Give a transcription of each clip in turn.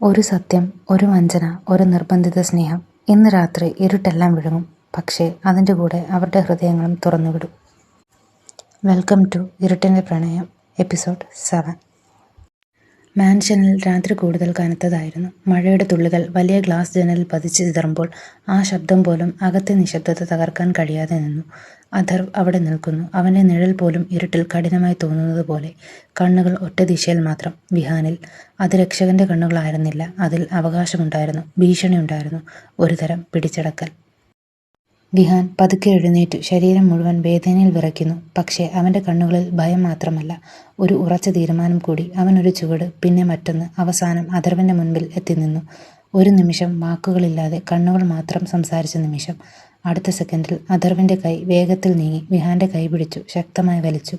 ഒരു സത്യം, ഒരു വഞ്ചന, ഒരു നിർബന്ധിത സ്നേഹം. ഇന്ന് രാത്രി ഇരുട്ടെല്ലാം വിഴുങ്ങും. പക്ഷേ അതിൻ്റെ കൂടെ അവരുടെ ഹൃദയങ്ങളും തുറന്നുവിടും. വെൽക്കം ടു ഇരുട്ടിൻ്റെ പ്രണയം, എപ്പിസോഡ് 7. മാൻഷനിൽ രാത്രി കൂടുതൽ കനത്തതായിരുന്നു. മഴയുടെ തുള്ളികൾ വലിയ ഗ്ലാസ് ജനലിൽ പതിച്ച് ചിതറുമ്പോൾ ആ ശബ്ദം പോലും അകത്തെ നിശബ്ദത തകർക്കാൻ കഴിയാതെ നിന്നു. അഥർവ് അവിടെ നിൽക്കുന്നു. അവൻ്റെ നിഴൽ പോലും ഇരുട്ടിൽ കഠിനമായി തോന്നുന്നത് പോലെ. കണ്ണുകൾ ഒറ്റ ദിശയിൽ മാത്രം, വിഹാനിൽ. അത് രക്ഷകന്റെ കണ്ണുകളായിരുന്നില്ല. അതിൽ അവകാശമുണ്ടായിരുന്നു, ഭീഷണിയുണ്ടായിരുന്നു, ഒരുതരം പിടിച്ചടക്കൽ. വിഹാൻ പതുക്കെ എഴുന്നേറ്റു. ശരീരം മുഴുവൻ വേദനയിൽ വിറയ്ക്കുന്നു. പക്ഷേ അവൻ്റെ കണ്ണുകളിൽ ഭയം മാത്രമല്ല, ഒരു ഉറച്ച തീരുമാനം കൂടി. അവനൊരു ചുവട്, പിന്നെ മറ്റൊന്ന്. അവസാനം അഥർവിൻ്റെ മുൻപിൽ എത്തി നിന്നു. ഒരു നിമിഷം വാക്കുകളില്ലാതെ കണ്ണുകൾ മാത്രം സംസാരിച്ച നിമിഷം. അടുത്ത സെക്കൻഡിൽ അഥർവിൻ്റെ കൈ വേഗത്തിൽ നീങ്ങി വിഹാൻ്റെ കൈ പിടിച്ചു, ശക്തമായി വലിച്ചു.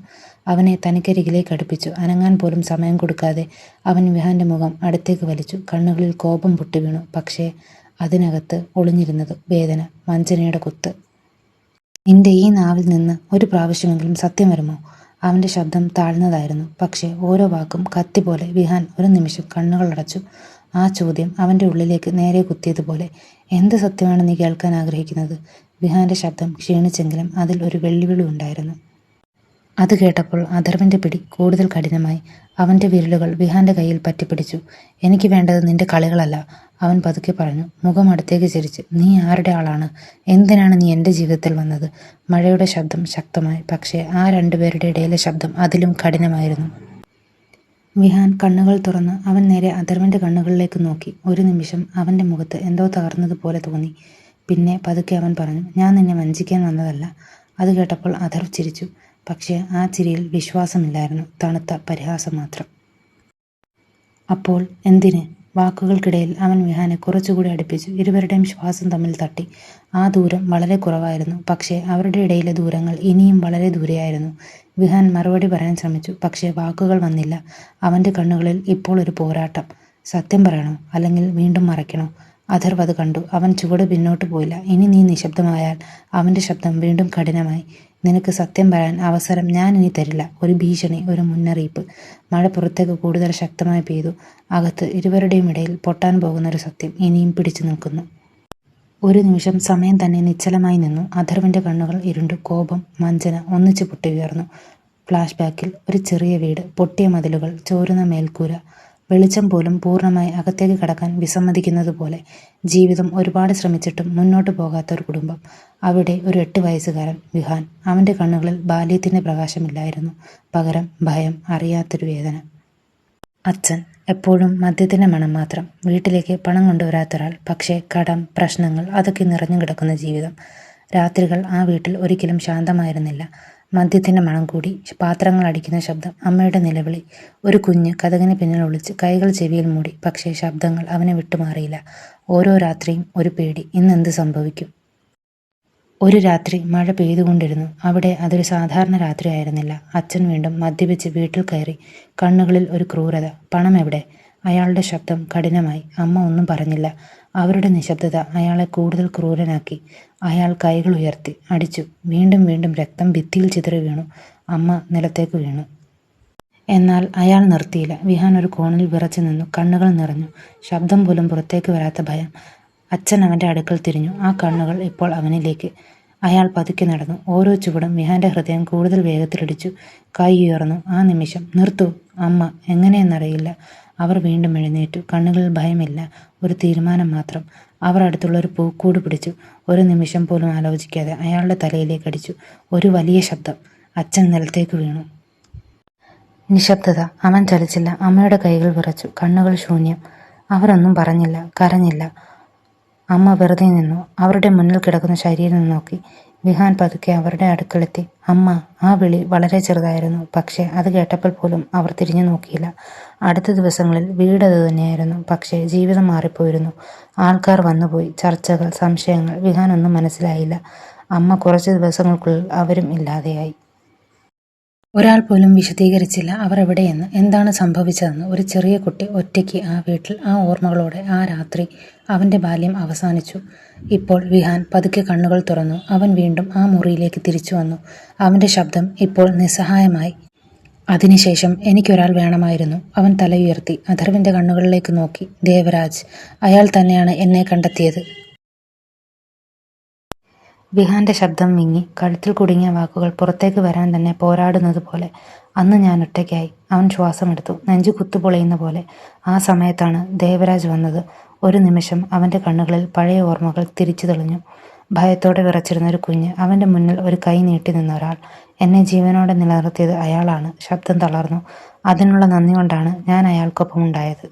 അവനെ തനിക്കരികിലേക്ക് അടുപ്പിച്ചു. അനങ്ങാൻ പോലും സമയം കൊടുക്കാതെ അവൻ വിഹാൻ്റെ മുഖം അടുത്തേക്ക് വലിച്ചു. കണ്ണുകളിൽ കോപം പൊട്ടിവീണു. പക്ഷേ അതിനകത്ത് ഒളിഞ്ഞിരുന്നത് വേദന, വഞ്ചനയുടെ കുത്ത്. നിന്റെ ഈ നാവിൽ നിന്ന് ഒരു പ്രാവശ്യമെങ്കിലും സത്യം വരുമോ? അവൻ്റെ ശബ്ദം താഴ്ന്നതായിരുന്നു. പക്ഷേ ഓരോ വാക്കും കത്തി പോലെ. വിഹാൻ ഒരു നിമിഷം കണ്ണുകൾ അടച്ചു. ആ ചോദ്യം അവൻ്റെ ഉള്ളിലേക്ക് നേരെ കുത്തിയതുപോലെ. എന്ത് സത്യമാണ് നീ കേൾക്കാൻ ആഗ്രഹിക്കുന്നത്? വിഹാൻ്റെ ശബ്ദം ക്ഷീണിച്ചെങ്കിലും അതിൽ ഒരു വെല്ലുവിളി ഉണ്ടായിരുന്നു. അത് കേട്ടപ്പോൾ അഥർവിൻ്റെ പിടി കൂടുതൽ കഠിനമായി. അവൻ്റെ വിരലുകൾ വിഹാൻ്റെ കയ്യിൽ പറ്റിപ്പിടിച്ചു. എനിക്ക് വേണ്ടത് നിന്റെ കളികളല്ല, അവൻ പതുക്കെ പറഞ്ഞു, മുഖം അടുത്തേക്ക് ചിരിച്ച്. നീ ആരുടെ ആളാണ്? എന്തിനാണ് നീ എൻ്റെ ജീവിതത്തിൽ വന്നത്? മഴയുടെ ശബ്ദം ശക്തമായി. പക്ഷേ ആ രണ്ടുപേരുടെ ഇടയിലെ ശബ്ദം അതിലും കഠിനമായിരുന്നു. വിഹാൻ കണ്ണുകൾ തുറന്ന് അവൻ നേരെ അഥർവിൻ്റെ കണ്ണുകളിലേക്ക് നോക്കി. ഒരു നിമിഷം അവൻ്റെ മുഖത്ത് എന്തോ തകർന്നതുപോലെ തോന്നി. പിന്നെ പതുക്കെ അവൻ പറഞ്ഞു, ഞാൻ നിന്നെ വഞ്ചിക്കാൻ വന്നതല്ല. അത് കേട്ടപ്പോൾ അഥർവ് ചിരിച്ചു. പക്ഷേ ആ ചിരിയിൽ വിശ്വാസമില്ലായിരുന്നു, തണുത്ത പരിഹാസം മാത്രം. അപ്പോൾ എന്തിന്? വാക്കുകൾക്കിടയിൽ അവൻ വിഹാനെ കുറച്ചുകൂടി അടുപ്പിച്ചു. ഇരുവരുടെയും ശ്വാസം തമ്മിൽ തട്ടി. ആ ദൂരം വളരെ കുറവായിരുന്നു, പക്ഷേ അവരുടെ ഇടയിലെ ദൂരങ്ങൾ ഇനിയും വളരെ ദൂരെയായിരുന്നു. വിഹാൻ മറുപടി പറയാൻ ശ്രമിച്ചു, പക്ഷേ വാക്കുകൾ വന്നില്ല. അവൻ്റെ കണ്ണുകളിൽ ഇപ്പോൾ ഒരു പോരാട്ടം. സത്യം പറയണോ, അല്ലെങ്കിൽ വീണ്ടും മറയ്ക്കണോ? അഥർവ് അത് കണ്ടു. അവൻ ചുവട് പിന്നോട്ട് പോയില്ല. ഇനി നീ നിശബ്ദമായാൽ. അവൻ്റെ ശബ്ദം വീണ്ടും കഠിനമായി. നിനക്ക് സത്യം പറയാൻ അവസരം ഞാൻ ഇനി തരില്ല. ഒരു ഭീഷണി, ഒരു മുന്നറിയിപ്പ്. മഴ പുറത്തേക്ക് കൂടുതൽ ശക്തമായി പെയ്തു. അകത്ത് ഇരുവരുടെയും ഇടയിൽ പൊട്ടാൻ പോകുന്നൊരു സത്യം ഇനിയും പിടിച്ചു നിൽക്കുന്നു. ഒരു നിമിഷം സമയം തന്നെ നിശ്ചലമായി നിന്നു. അഥർവിൻ്റെ കണ്ണുകൾ ഇരുണ്ടു. കോപം, വഞ്ചന ഒന്നിച്ചു പൊട്ടി ഉയർന്നു. ഫ്ലാഷ് ബാക്കിൽ ഒരു ചെറിയ വീട്, പൊട്ടിയ മതിലുകൾ, ചോരുന്ന മേൽക്കൂര. വെളിച്ചം പോലും പൂർണ്ണമായി അകത്തേക്ക് കടക്കാൻ വിസമ്മതിക്കുന്നത് പോലെ. ജീവിതം ഒരുപാട് ശ്രമിച്ചിട്ടും മുന്നോട്ട് പോകാത്ത ഒരു കുടുംബം. അവിടെ ഒരു 8 വയസ്സുകാരൻ വിഹാൻ. അവൻ്റെ കണ്ണുകളിൽ ബാല്യത്തിൻ്റെ പ്രകാശമില്ലായിരുന്നു. പകരം ഭയം, അറിയാത്തൊരു വേദന. അച്ഛൻ എപ്പോഴും മദ്യത്തിൻ്റെ മണം മാത്രം. വീട്ടിലേക്ക് പണം കൊണ്ടുവരാത്തൊരാൾ. പക്ഷേ കടം, പ്രശ്നങ്ങൾ, അതൊക്കെ നിറഞ്ഞു കിടക്കുന്ന ജീവിതം. രാത്രികൾ ആ വീട്ടിൽ ഒരിക്കലും ശാന്തമായിരുന്നില്ല. മദ്യത്തിൻ്റെ മണം കൂടി. പാത്രങ്ങൾ അടിക്കുന്ന ശബ്ദം, അമ്മയുടെ നിലവിളി. ഒരു കുഞ്ഞ് കതകിന് പിന്നിൽ ഒളിച്ച് കൈകൾ ചെവിയിൽ മൂടി. പക്ഷേ ശബ്ദങ്ങൾ അവനെ വിട്ടുമാറിയില്ല. ഓരോ രാത്രിയും ഒരു പേടി, ഇന്നെന്ത് സംഭവിക്കും? ഒരു രാത്രി മഴ പെയ്തുകൊണ്ടിരുന്നു. അവിടെ അതൊരു സാധാരണ രാത്രി ആയിരുന്നില്ല. അച്ഛൻ വീണ്ടും മദ്യപിച്ച് വീട്ടിൽ കയറി. കണ്ണുകളിൽ ഒരു ക്രൂരത. പണം എവിടെ? അയാളുടെ ശബ്ദം കഠിനമായി. അമ്മ ഒന്നും പറഞ്ഞില്ല. അവരുടെ നിശബ്ദത അയാളെ കൂടുതൽ ക്രൂരനാക്കി. അയാൾ കൈകൾ ഉയർത്തി അടിച്ചു. വീണ്ടും വീണ്ടും രക്തം ഭിത്തിയിൽ ചിതറി വീണു. അമ്മ നിലത്തേക്ക് വീണു. എന്നാൽ അയാൾ നിർത്തിയില്ല. വിഹാൻ ഒരു കോണിൽ വിറച്ചു നിന്നു. കണ്ണുകൾ നിറഞ്ഞു. ശബ്ദം പോലും പുറത്തേക്ക് വരാത്ത ഭയം. അച്ഛൻ അവൻ്റെ അടുക്കൽ തിരിഞ്ഞു. ആ കണ്ണുകൾ ഇപ്പോൾ അവനിലേക്ക്. അയാൾ പതുക്കെ നടന്നു. ഓരോ ചുവടും വിഹാൻ്റെ ഹൃദയം കൂടുതൽ വേഗത്തിലിടിച്ചു. കൈ ഉയർന്നു. ആ നിമിഷം, നിർത്തൂ അമ്മ. എങ്ങനെയെന്നറിയില്ല. അവർ വീണ്ടും എഴുന്നേറ്റു. കണ്ണുകളിൽ ഭയമില്ല, ഒരു തീരുമാനം മാത്രം. അവർ അടുത്തുള്ള ഒരു പൂക്കൂട് പിടിച്ചു. ഒരു നിമിഷം പോലും ആലോചിക്കാതെ അയാളുടെ തലയിലേക്ക് അടിച്ചു. ഒരു വലിയ ശബ്ദം. അച്ഛൻ നിലത്തേക്ക് വീണു. നിശബ്ദത. അവൻ ചലിച്ചില്ല. അമ്മയുടെ കൈകൾ വിറച്ചു. കണ്ണുകൾ ശൂന്യം. അവരൊന്നും പറഞ്ഞില്ല, കരഞ്ഞില്ല. അമ്മ വെറുതെ നിന്നു. അവരുടെ മുന്നിൽ കിടക്കുന്ന ശരീരം നോക്കി. വിഹാൻ പതുക്കെ അവരുടെ അടുക്കളെത്തി. അമ്മ. ആ വിളി വളരെ ചെറുതായിരുന്നു. പക്ഷേ അത് കേട്ടപ്പോൾ പോലും അവർ തിരിഞ്ഞു നോക്കിയില്ല. അടുത്ത ദിവസങ്ങളിൽ വീട് അത് തന്നെയായിരുന്നു. പക്ഷേ ജീവിതം മാറിപ്പോയിരുന്നു. ആൾക്കാർ വന്നുപോയി, ചർച്ചകൾ, സംശയങ്ങൾ. വിഹാനൊന്നും മനസ്സിലായില്ല. അമ്മ കുറച്ച് ദിവസങ്ങൾക്കുള്ളിൽ അവരും ഇല്ലാതെയായി. ഒരാൾ പോലും വിശദീകരിച്ചില്ല അവർ എവിടെയെന്ന്, എന്താണ് സംഭവിച്ചതെന്ന്. ഒരു ചെറിയ കുട്ടി ഒറ്റയ്ക്ക് ആ വീട്ടിൽ, ആ ഓർമ്മകളോടെ, ആ രാത്രി. അവൻ്റെ ബാല്യം അവസാനിച്ചു. ഇപ്പോൾ വിഹാൻ പതുക്കെ കണ്ണുകൾ തുറന്നു. അവൻ വീണ്ടും ആ മുറിയിലേക്ക് തിരിച്ചു വന്നു. അവൻ്റെ ശബ്ദം ഇപ്പോൾ നിസ്സഹായമായി. അതിനുശേഷം എനിക്കൊരാൾ വേണമായിരുന്നു. അവൻ തലയുയർത്തി അഥർവിന്റെ കണ്ണുകളിലേക്ക് നോക്കി. ദേവരാജ്, അയാൾ തന്നെയാണ് എന്നെ കണ്ടെത്തിയത്. വിഹാന്റെ ശബ്ദം വിങ്ങി. കഴുത്തിൽ കുടുങ്ങിയ വാക്കുകൾ പുറത്തേക്ക് വരാൻ തന്നെ പോരാടുന്നത് പോലെ. അന്ന് ഞാൻ ഒറ്റയ്ക്കായി. അവൻ ശ്വാസമെടുത്തു, നെഞ്ചു കുത്തുപൊളിയുന്ന പോലെ. ആ സമയത്താണ് ദേവരാജ് വന്നത്. ഒരു നിമിഷം അവന്റെ കണ്ണുകളിൽ പഴയ ഓർമ്മകൾ തിരിച്ചു തെളിഞ്ഞു. ഭയത്തോടെ വിറച്ചിരുന്ന ഒരു കുഞ്ഞ്, അവന്റെ മുന്നിൽ ഒരു കൈ നീട്ടി നിന്ന ഒരാൾ. എന്നെ ജീവനോടെ നിലനിർത്തിയത് അയാളാണ്. ശബ്ദം തളർന്നു. അതിനുള്ള നന്ദി കൊണ്ടാണ് ഞാൻ അയാൾക്കൊപ്പം ഉണ്ടായത്.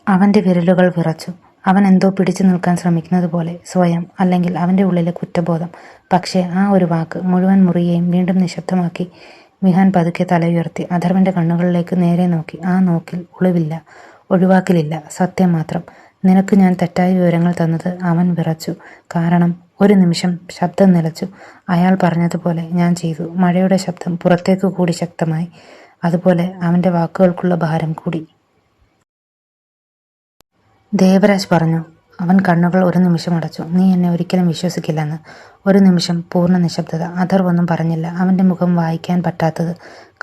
അവന്റെ വിരലുകൾ വിറച്ചു. അവൻ എന്തോ പിടിച്ചു നിൽക്കാൻ ശ്രമിക്കുന്നത് പോലെ, സ്വയം, അല്ലെങ്കിൽ അവന്റെ ഉള്ളിലെ കുറ്റബോധം. പക്ഷേ ആ ഒരു വാക്ക് മുഴുവൻ മുറിയെയും വീണ്ടും നിശബ്ദമാക്കി. വിഹാൻ പതുക്കെ തലയുയർത്തി അഥർവന്റെ കണ്ണുകളിലേക്ക് നേരെ നോക്കി. ആ നോക്കിൽ ഒളിവില്ല, ഒഴിവാക്കലില്ല, സത്യം മാത്രം. നിനക്ക് ഞാൻ തെറ്റായ വിവരങ്ങൾ തന്നത്. അവൻ വിറച്ചു. കാരണം ഒരു നിമിഷം ശബ്ദം നിലച്ചു. അയാൾ പറഞ്ഞതുപോലെ ഞാൻ ചെയ്തു. മഴയുടെ ശബ്ദം പുറത്തേക്ക് കൂടി ശക്തമായി. അതുപോലെ അവന്റെ വാക്കുകൾക്കുള്ള ഭാരം കൂടി. ദേവരാജ് പറഞ്ഞു. അവൻ കണ്ണുകൾ ഒരു നിമിഷം അടച്ചു. നീ എന്നെ ഒരിക്കലും വിശ്വസിക്കില്ലെന്ന്. ഒരു നിമിഷം പൂർണ്ണ നിശബ്ദത. അഥർവ് ഒന്നും പറഞ്ഞില്ല. അവന്റെ മുഖം വായിക്കാൻ പറ്റാത്തത്.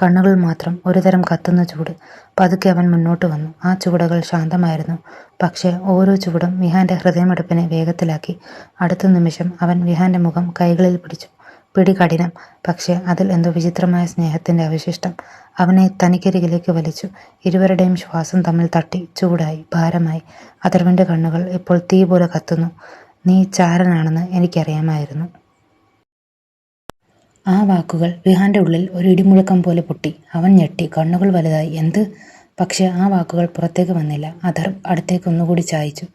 കണ്ണുകൾ മാത്രം, ഒരുതരം കത്തുന്ന ചൂട്. പതുക്കെ അവൻ മുന്നോട്ട് വന്നു. ആ ചുവടുകൾ ശാന്തമായിരുന്നു. പക്ഷേ ഓരോ ചുവടും വിഹാന്റെ ഹൃദയമെടുപ്പിനെ വേഗത്തിലാക്കി. അടുത്ത നിമിഷം അവൻ വിഹാന്റെ മുഖം കൈകളിൽ പിടിച്ചു. പിടി കഠിനം, പക്ഷേ അതിൽ എന്തോ വിചിത്രമായ സ്നേഹത്തിന്റെ അവശിഷ്ടം. അവനെ തനിക്കരികിലേക്ക് വലിച്ചു. ഇരുവരുടെയും ശ്വാസം തമ്മിൽ തട്ടി. ചൂടായി, ഭാരമായി. അഥർവിന്റെ കണ്ണുകൾ ഇപ്പോൾ തീ പോലെ കത്തുന്നു. നീ ചാരനാണെന്ന് എനിക്കറിയാമായിരുന്നു. ആ വാക്കുകൾ വിഹാന്റെ ഉള്ളിൽ ഒരു ഇടിമുഴക്കം പോലെ പൊട്ടി. അവൻ ഞെട്ടി. കണ്ണുകൾ വലുതായി. എന്ത്? പക്ഷെ ആ വാക്കുകൾ പുറത്തേക്ക് വന്നില്ല. അഥർവ് അടുത്തേക്ക് ഒന്നുകൂടി ചായച്ചു.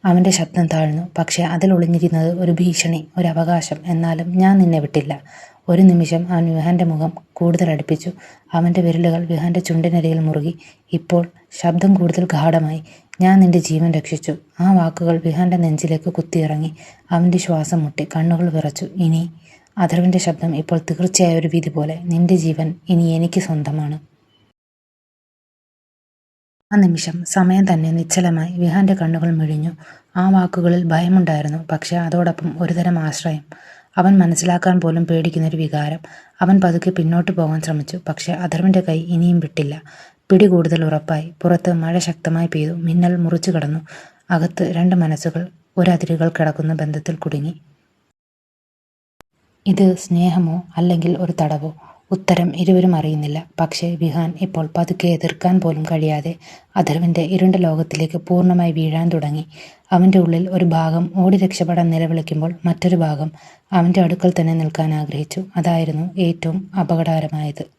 അവന്റെ ശബ്ദം താഴ്ന്നു. പക്ഷെ അതിൽ ഒളിഞ്ഞിരുന്നത് ഒരു ഭീഷണി, ഒരു അവകാശം. എന്നാലും ഞാൻ നിന്നെ വിട്ടില്ല. ഒരു നിമിഷം അവൻ വിഹാന്റെ മുഖം കൂടുതൽ അടുപ്പിച്ചു. അവന്റെ വിരലുകൾ വിഹാന്റെ ചുണ്ടിനരികിൽ മുറുകി. ഇപ്പോൾ ശബ്ദം കൂടുതൽ ഗാഢമായി. ഞാൻ നിന്റെ ജീവൻ രക്ഷിച്ചു. ആ വാക്കുകൾ വിഹാന്റെ നെഞ്ചിലേക്ക് കുത്തിയിറങ്ങി. അവന്റെ ശ്വാസം മുട്ടി. കണ്ണുകൾ വിറച്ചു. ഇനി? അഥർവിന്റെ ശബ്ദം ഇപ്പോൾ തീർച്ചയായ ഒരു വിധി പോലെ. നിന്റെ ജീവൻ ഇനി എനിക്ക് സ്വന്തമാണ്. ആ നിമിഷം സമയം തന്നെ നിശ്ചലമായി. വിഹാന്റെ കണ്ണുകൾ മിഴിഞ്ഞു. ആ വാക്കുകളിൽ ഭയമുണ്ടായിരുന്നു, പക്ഷെ അതോടൊപ്പം ഒരുതരം ആശ്രയം. അവൻ മനസ്സിലാക്കാൻ പോലും പേടിക്കുന്നൊരു വികാരം. അവൻ പതുക്കെ പിന്നോട്ട് പോകാൻ ശ്രമിച്ചു. പക്ഷെ അഥർവിന്റെ കൈ ഇനിയും വിട്ടില്ല. പിടി കൂടുതൽ ഉറപ്പായി. പുറത്ത് മഴ ശക്തമായി പെയ്തു. മിന്നൽ മുറിച്ചു കടന്നു. അകത്ത് രണ്ട് മനസ്സുകൾ ഒരതിരുകൾ കിടക്കുന്ന ബന്ധത്തിൽ കുടുങ്ങി. ഇത് സ്നേഹമോ അല്ലെങ്കിൽ ഒരു തടവോ? ഉത്തരം ഇരുവരും അറിയുന്നില്ല. പക്ഷേ വിഹാൻ ഇപ്പോൾ പതുക്കെ എതിർക്കാൻ പോലും കഴിയാതെ അഥർവിന്റെ ഇരുണ്ട ലോകത്തിലേക്ക് പൂർണ്ണമായി വീഴാൻ തുടങ്ങി. അവന്റെ ഉള്ളിൽ ഒരു ഭാഗം ഓടി രക്ഷപ്പെടാൻ നിലവിളിക്കുമ്പോൾ മറ്റൊരു ഭാഗം അവന്റെ അടുക്കൽ തന്നെ നിൽക്കാൻ ആഗ്രഹിച്ചു. അതായിരുന്നു ഏറ്റവും അപകടകരമായത്.